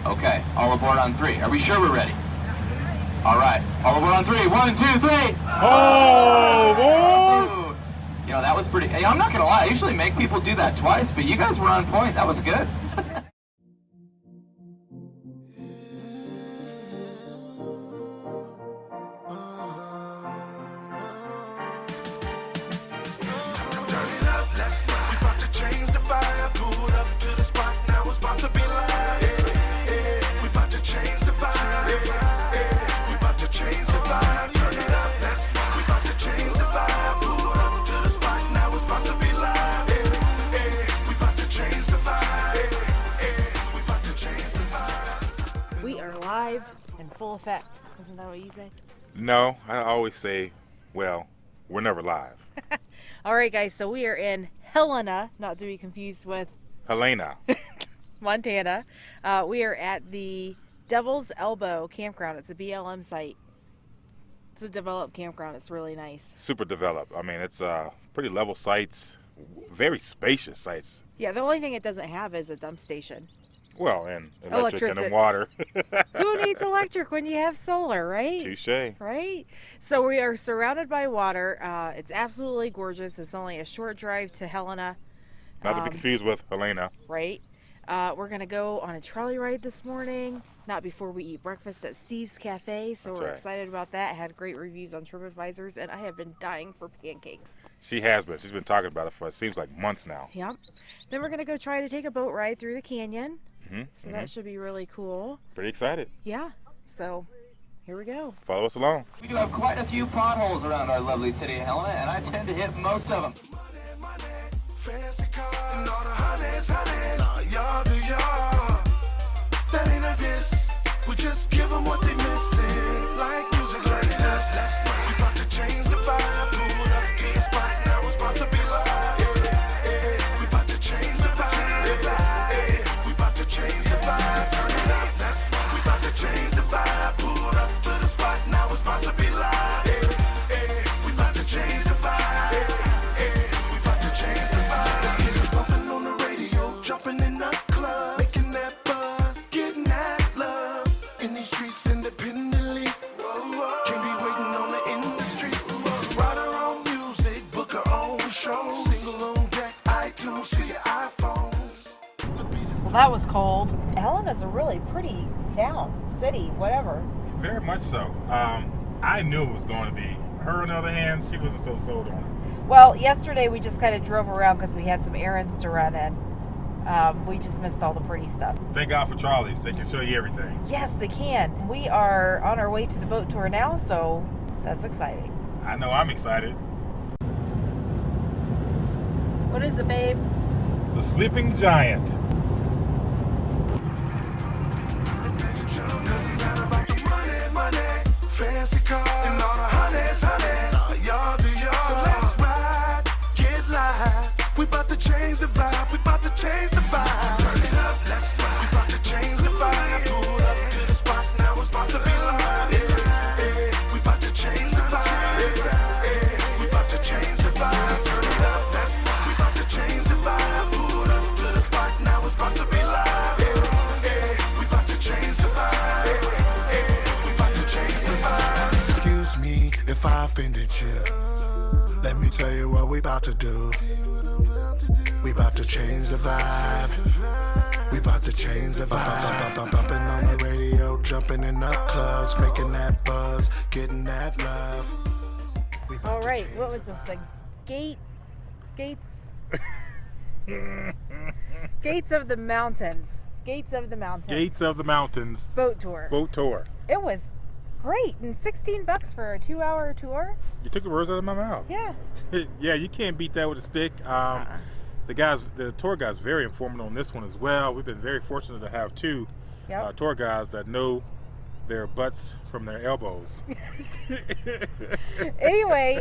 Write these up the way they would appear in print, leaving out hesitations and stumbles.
Okay, all aboard on 3. Are we sure we're ready? All right, all aboard on 3. 1, 2, 3. Oh, boy! You know, that was pretty... Hey, I'm not going to lie. I usually make people do that twice, but you guys were on point. That was good. We are live in full effect. Isn't that what you say? No, I always say, well, we're never live. All right, guys, so we are in Helena, not to be confused with Helena. Montana. We are at the Devil's Elbow Campground. It's a BLM site. It's a developed campground. It's really nice. Super developed. I mean, it's pretty level sites, very spacious sites. Yeah, the only thing it doesn't have is a dump station. Well, and electric and Electricity. water. Who needs electric when you have solar, right? Touche. Right? So we are surrounded by water. It's absolutely gorgeous. It's only a short drive to Helena. Not to be confused with Helena. Right? We're going to go on a trolley ride this morning, not before we eat breakfast at Steve's Cafe. So That's we're right. excited about that. Had great reviews on TripAdvisors, and I have been dying for pancakes. She has been. She's been talking about it for, it seems like, months now. Yep. Then we're going to go try to take a boat ride through the canyon. Mm-hmm. So that should be really cool. Pretty excited. Yeah. So here we go. Follow us along. We do have quite a few potholes around our lovely city of Helena, and I tend to hit most of them. Fancy cars and all the honeys. Nah, y'all do y'all. That ain't a diss. We just give them what they missing. Like music like this. We about to change the vibe. Pull up to the spot. Now it's about to be live. We about to change the vibe. We about to change the vibe. Turn it up. We about to change the vibe. Pull up to the spot. Now it's about to be live. We about to change the vibe. We about to change the vibe. Let's get it bumping on the radio, jumping in the club, making that buzz, getting that love in these streets independently. Can't be waiting on the industry. Write our own music, book our own show, single on deck, iTunes to your iPhones. Well, that was cold. Helena's a really pretty town, city, whatever. Very much so. I knew it was going to be. Her, on the other hand, she wasn't so sold on it. Well, yesterday we just kind of drove around because we had some errands to run in. We just missed all the pretty stuff. Thank God for trolleys. They can show you everything. Yes, they can. We are on our way to the boat tour now, so that's exciting. I know I'm excited. What is it, babe? The Sleeping Giant. Cause it's not about the money, fancy cars and all the honeys. Nah, y'all do y'all. So let's ride, get live. We about to change the vibe. We about to change the vibe. Turn it up, let's ride. We about to change the vibe. Pull up to the spot. Now it's about to be live. We about to change the vibe. We about to change the vibe. Turn it up, let's ride. We about to change the vibe. Pull up to the spot. Now it's about to be live. We about to change the vibe. We about to change the vibe. Excuse me if I offended you. Let me tell you what we about to do. We about to change the vibe. We about to change the vibe. Bumping on the radio, jumping in the clubs, making that buzz, getting that love. We about All to right, change what was the this? vibe. The Gates of the Mountains. Gates of the Mountains. Gates of the Mountains Boat tour. boat tour. It was great, and $16 for a 2-hour tour. You took the words out of my mouth. Yeah. Yeah, you can't beat that with a stick. The tour guide's very informative on this one as well. We've been very fortunate to have two Yep. tour guides that know their butts from their elbows. Anyway,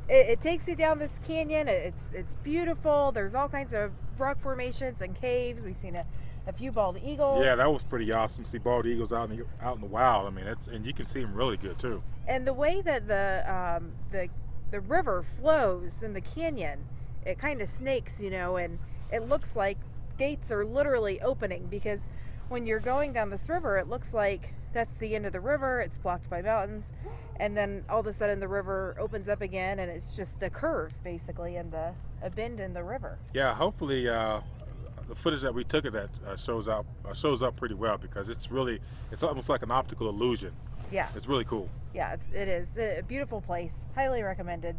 it takes you down this canyon. It's beautiful. There's all kinds of rock formations and caves. We've seen a few bald eagles. Yeah, that was pretty awesome. See bald eagles out in the wild. I mean, and you can see them really good too. And the way that the river flows in the canyon, it kind of snakes, and it looks like gates are literally opening, because when you're going down this river, it looks like that's the end of the river. It's blocked by mountains, and then all of a sudden the river opens up again, and it's just a curve basically, and a bend in the river. Yeah, hopefully the footage that we took of that shows up pretty well, because it's almost like an optical illusion. Yeah, It's really cool. yeah, it is a beautiful place. Highly recommended.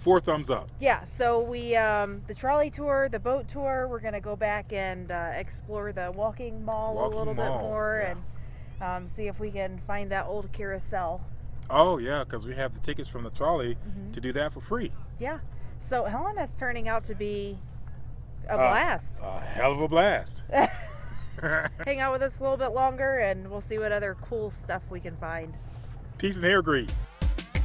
4 thumbs up. Yeah, so we the trolley tour, the boat tour, we're gonna go back and explore the walking mall a little bit more, yeah. and see if we can find that old carousel. Oh yeah, because we have the tickets from the trolley to do that for free. Yeah, so Helena's turning out to be a blast. A hell of a blast. Hang out with us a little bit longer, and we'll see what other cool stuff we can find. Peace and hair grease.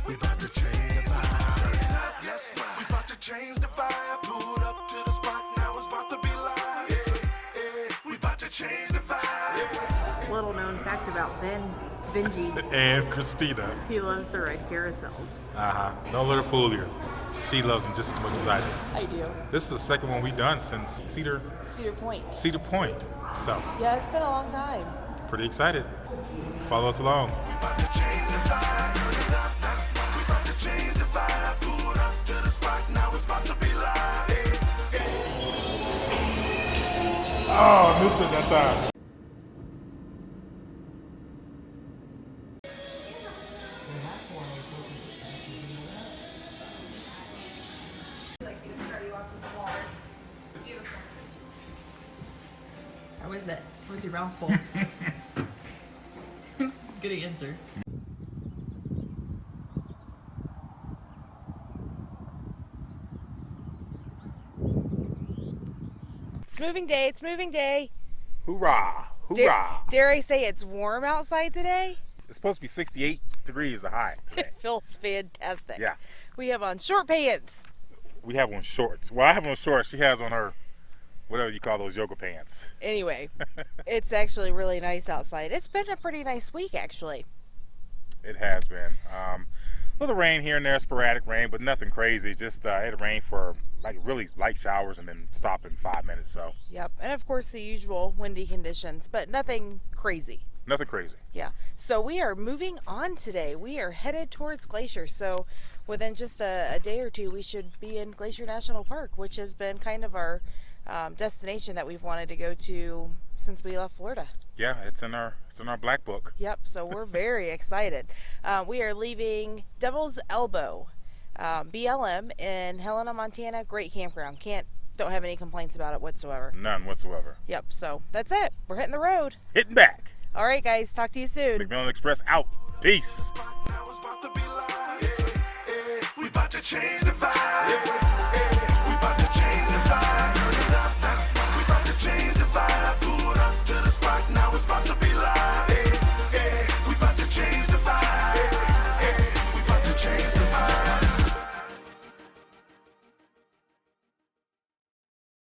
We about to change the vibe. Yes, we about to change the vibe. Pulled up to the spot, now it's about to be live. Yeah, we about to change the vibe. Little known fact about Benji, And Christina. he loves to ride carousels. Don't let her fool you. She loves them just as much as I do. I do. This is the second one we've done since Cedar Point. Point. So, Yeah, it's been a long time. pretty excited. Follow us along. We about to change the vibe. Turn it up, that's why we about to change the vibe. Pulled up to the spot, now it's about to be live. Oh, I missed it that time. How is it with your mouth full? Good answer. It's moving day. It's moving day. Hoorah! Hoorah! Dare I say it's warm outside today? It's supposed to be 68 degrees a high today. It feels fantastic. Yeah. We have on short pants. We have on shorts. Well, I have on shorts. She has on her, whatever you call those yoga pants. Anyway, it's actually really nice outside. It's been a pretty nice week, actually. It has been. A little rain here and there, sporadic rain, but nothing crazy. Just it rained for like really light showers and then stopped in 5 minutes. So Yep. And of course, the usual windy conditions, but nothing crazy. nothing crazy. Yeah. So we are moving on today. We are headed towards Glacier. So within just a day or two, we should be in Glacier National Park, which has been kind of our destination that we've wanted to go to since we left Florida. Yeah, it's in our black book. Yep. So we're very excited. We are leaving Devil's Elbow, BLM in Helena, Montana. Great campground. Don't have any complaints about it whatsoever. None whatsoever. Yep. So that's it. We're hitting the road. Hitting back. All right, guys. Talk to you soon. McMillan Express out. Peace. Now it's about to be live. We about to change